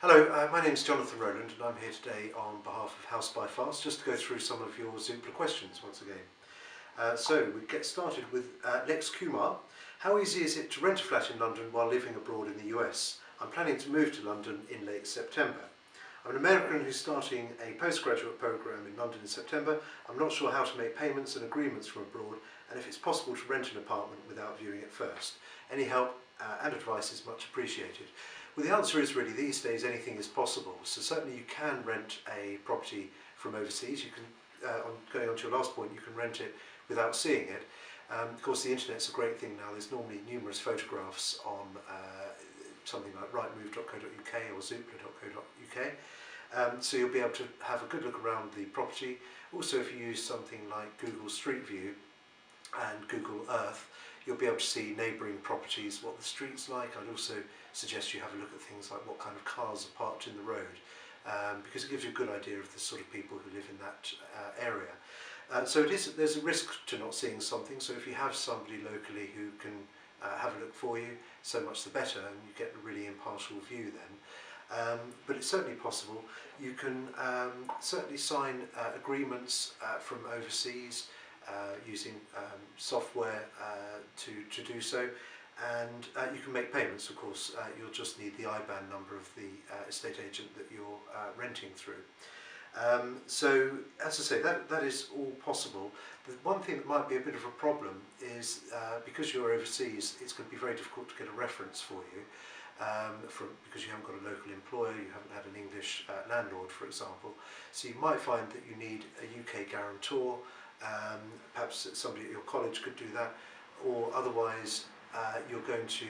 Hello, my name is Jonathan Rolande and I'm here today on behalf of House by Fast just to go through some of your Zoopla questions once again. So we get started with Lex Kumar. How easy is it to rent a flat in London while living abroad in the US? I'm planning to move to London in late September. I'm an American who's starting a postgraduate programme in London in September. I'm not sure how to make payments and agreements from abroad and if it's possible to rent an apartment without viewing it first. Any help and advice is much appreciated. Well, the answer is really these days anything is possible. So certainly you can rent a property from overseas. You can, going on to your last point, you can rent it without seeing it. Of course, the internet's a great thing now. There's normally numerous photographs on something like rightmove.co.uk or zoopla.co.uk. So you'll be able to have a good look around the property. Also, if you use something like Google Street View and Google Earth, you'll be able to see neighbouring properties, what the street's like. I'd also suggest you have a look at things like what kind of cars are parked in the road, because it gives you a good idea of the sort of people who live in that area. So there's a risk to not seeing something, so if you have somebody locally who can have a look for you, so much the better, and you get a really impartial view then. But it's certainly possible. You can certainly sign agreements from overseas using software to do so, and you can make payments. Of course, you'll just need the IBAN number of the estate agent that you're renting through. So, as I say, that is all possible. The one thing that might be a bit of a problem is because you're overseas, it's going to be very difficult to get a reference for you. Because you haven't got a local employer, you haven't had an English landlord, for example. So you might find that you need a UK guarantor. Perhaps somebody at your college could do that, or otherwise you're going to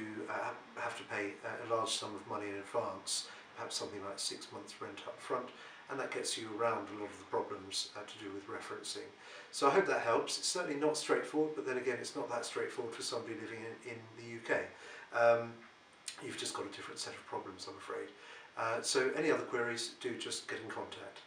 have to pay a large sum of money in advance, perhaps something like 6 months rent up front, and that gets you around a lot of the problems to do with referencing. So I hope that helps. It's certainly not straightforward, but then again it's not that straightforward for somebody living in the UK. You've just got a different set of problems, I'm afraid. So any other queries, do just get in contact.